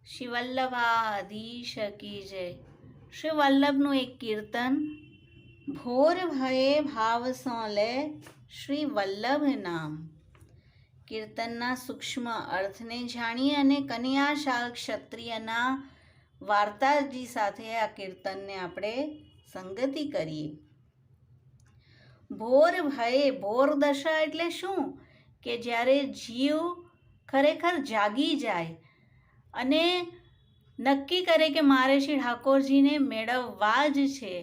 શ્રી વલ્લભાધીશ કી જય. શ્રી વલ્લભનું એક કીર્તન. ભોર ભયે ભાવ સો લે શ્રી વલ્લભ નામ. કીર્તનના સૂક્ષ્મ અર્થને જાણીએ અને કનૈયાશાલ ક્ષત્રિયના વાર્તાજી સાથે આ કીર્તનને આપણે સંગતિ કરીએ. ભોર ભયે, ભોર દશા એટલે શું? કે જ્યારે જીવ ખરેખર જાગી જાય અને નક્કી કરે કે મારે શ્રી ઠાકોરજીને મેળવવા જ છે,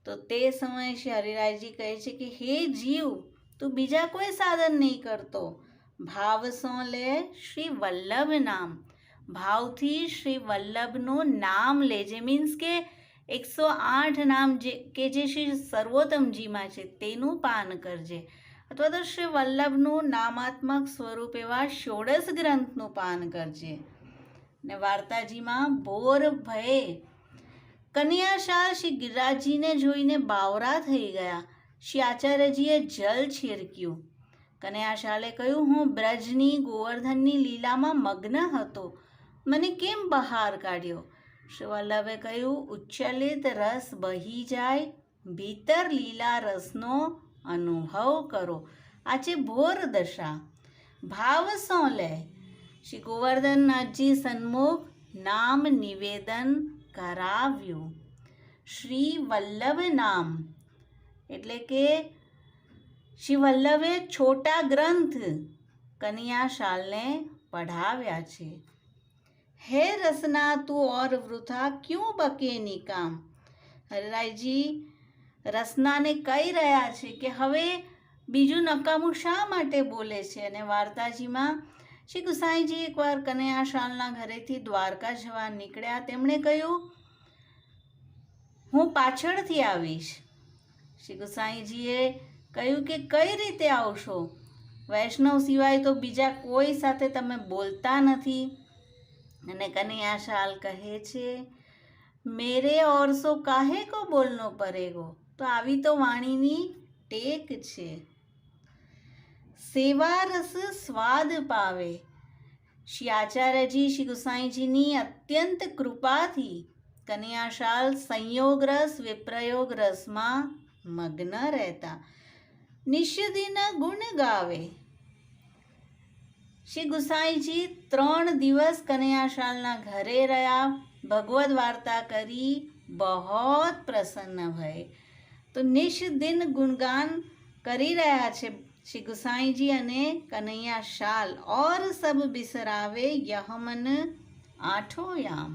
તો તે સમયે શ્રી હરિરાયજી કહે છે કે હે જીવ, તું બીજા કોઈ સાધન નહીં કરતો, ભાવ સો લે શ્રી વલ્લભ નામ. ભાવથી શ્રી વલ્લભનું નામ લેજે. મીન્સ કે 108 નામ જે શ્રી સર્વોત્તમજીમાં છે તેનું પાન કરજે, અથવા તો શ્રી વલ્લભનું નામાત્મક સ્વરૂપ એવા ષોડશ ગ્રંથનું પાન કરજે. ને વાર્તાજીમાં ભોર ભયે કનૈયાશાલ શ્રી ગિરિરાજજીને જોઈને બાવરા થઈ ગયા. શ્રી આચાર્યજીએ જલ છિરક્યું. કનૈયાશાલે કહ્યું, હું બ્રજની ગોવર્ધનની લીલામાં મગ્ન હતો, મને કેમ બહાર કાઢ્યો? શ્રી વલ્લભે કહ્યું, ઉચ્ચલિત રસ બહી જાય, ભીતર લીલા રસનો અનુભવ કરો. આ છે ભોર દશા. ભાવ સો લે, શ્રી ગોવર્ધનનાથજી સન્મુખ નામ નિવેદન કરાવ્યું. શ્રી વલ્લભ નામ એટલે કે શ્રી વલ્લભે છોટા ગ્રંથ કનૈયાશાલને પઢાવ્યા છે. હે રસના તું ઓર વૃથા ક્યું બકે નિકામ. હરિરાયજી રસનાને કહી રહ્યા છે કે હવે બીજું નકામું શા માટે બોલે છે. અને વાર્તાજીમાં શ્રી ગુસાઈજી એકવાર કનૈયાશાલના ઘરેથી દ્વારકા જવા નીકળ્યા. તેમણે કહ્યું, હું પાછળથી આવીશ. શ્રી ગુસાઈજીએ કહ્યું કે કઈ રીતે આવશો? વૈષ્ણવ સિવાય તો બીજા કોઈ સાથે તમે બોલતા નથી. અને કનૈયાશાલ કહે છે, મેરે ઓર સો કાહે કો બોલનો પરેગો. તો આવી તો વાણીની ટેક છે. સેવા રસ સ્વાદ પાવે. શ્રી આચાર્યજી શ્રી ગુસાઈજીની અત્યંત કૃપાથી કનૈયાશાલ સંયોગ રસ વિપ્રયોગ રસમાં મગ્ન રહેતા. નિષ્યદિન ગુણ ગાવે. શ્રી ગુસાઈજી 3 દિવસ કનૈયાશાલના ઘરે રહ્યા, ભગવદ વાર્તા કરી, બહોત પ્રસન્ન ભય. તો નિષ્દિન ગુણગાન કરી રહ્યા છે શ્રી ગુસાઈજી અને કનૈયાશાલ. ઓર સબ બિસરાવે યહ મન આઠો યામ.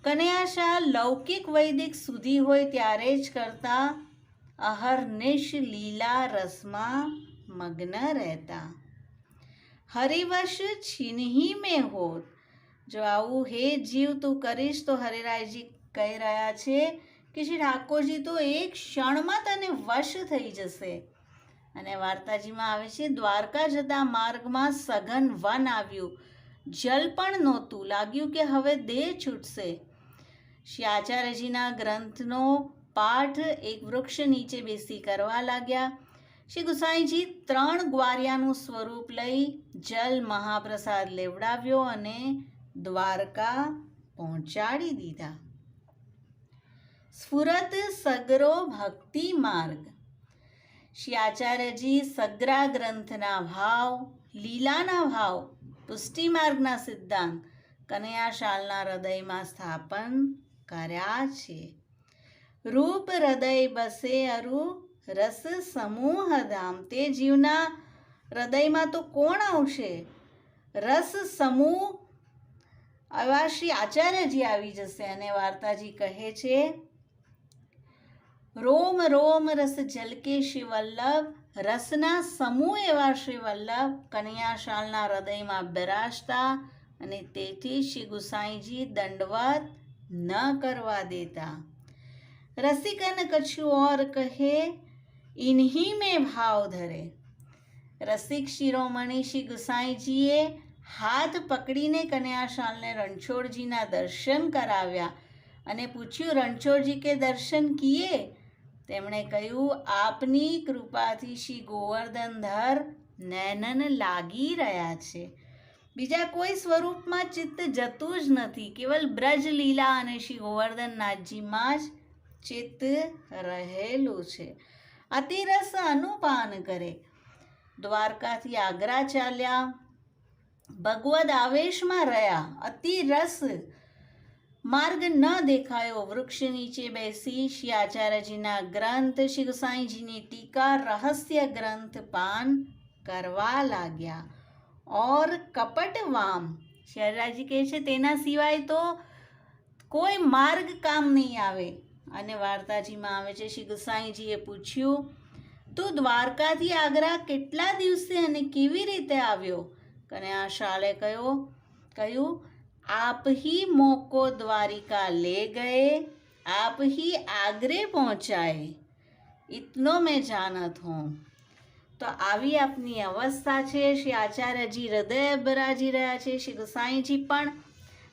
કનૈયાશાલ લૌકિક વૈદિક સુધી હોય ત્યારે જ કરતા અહર્નિશ લીલા રસમાં મગ્ન રહેતા. હરિવશ છીનહી મેં હોત. જો આવું હે જીવ તું કરીશ તો હરિરાયજી કહી રહ્યા છે કે શ્રી ઠાકોરજી તો એક ક્ષણમાં તને વશ થઈ જશે. અને વાર્તાજીમાં આવે છે, દ્વારકા જતા માર્ગમાં સઘન વન આવ્યું, જલ પણ નહોતું, લાગ્યું કે હવે દેહ છૂટશે. શ્રી આચાર્યજીના ગ્રંથનો પાઠ એક વૃક્ષ નીચે બેસી કરવા લાગ્યા. શ્રી ગુસાઈજી 3 ગ્વારિયાનું સ્વરૂપ લઈ જલ મહાપ્રસાદ લેવડાવ્યો અને દ્વારકા પહોંચાડી દીધા. સ્ફુરત સગરો ભક્તિ માર્ગ. શ્રી આચાર્યજી સગ્રા ગ્રંથના ભાવ, લીલાના ભાવ, પુષ્ટિ માર્ગના સિદ્ધાંત કનૈયાશાલના હૃદયમાં સ્થાપન કર્યા છે. રૂપ હૃદય બસે અરુ રસ સમૂહ ધામ. તે જીવના હૃદયમાં તો કોણ આવશે? રસ સમૂહ આવા શ્રી આચાર્યજી આવી જશે. અને વાર્તાજી કહે છે, રોમ રોમ રસ જલકે શ્રી વલ્લભ. રસના સમૂહ એવા શ્રી વલ્લભ કનૈયાશાલના હૃદયમાં બિરાજતા અને તેથી શ્રી ગુસાઈજી દંડવત ન કરવા દેતા. રસિકન કછુ ઓર કહે ઇન્હી મેં ભાવ ધરે. રસિક શિરોમણી શ્રી ગુસાઈજીએ હાથ પકડીને કનૈયાશાલને રણછોડજીના દર્શન કરાવ્યા અને પૂછ્યું, રણછોડજી કે દર્શન કિએ? તેમણે કહ્યું, આપની કૃપાથી શ્રી ગોવર્ધનધર નૈનન લાગી રહ્યા છે. બીજા કોઈ સ્વરૂપમાં ચિત્ત જતું જ નથી. કેવલ બ્રજ લીલા અને શ્રી ગોવર્ધનનાથજીમાં જ ચિત્ત રહેલું છે. અતિરસ અનુપાન કરે. દ્વારકાથી આગ્રા ચાલ્યા, ભગવદ આવેશમાં રહ્યા. અતિરસ માર્ગ ન દેખાયો. વૃક્ષ નીચે બેસી શ્રી આચાર્યજીના ગ્રંથ, શ્રી ગુસાઈજીની ટીકા, રહસ્ય ગ્રંથ પાન કરવા લાગ્યા. ઓર કપટવામ, શહેરાજી કહે છે તેના સિવાય તો કોઈ માર્ગ કામ નહીં આવે. અને વાર્તાજીમાં આવે છે, શ્રી ગુસાઈજીએ પૂછ્યું, તું દ્વારકાથી આગ્રા કેટલા દિવસે અને કેવી રીતે આવ્યો? કનૈયાશાળે કહ્યું, आप ही मोको द्वारिका ले गए, आप ही आगरे पहुँचाए, इतनो मैं जानत हूँ. તો આવી આપની અવસ્થા છે. શ્રી આચાર્યજી હૃદય બરાજી રહ્યા છે. શ્રી ગુસાઈજી પણ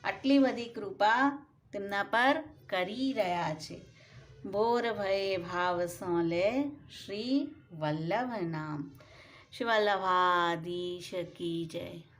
આટલી બધી કૃપા તેમના પર કરી રહ્યા છે. ભોર ભય ભાવ સોલે શ્રી વલ્લભ નામ. શ્રી વલ્લભાધીશ કી જય.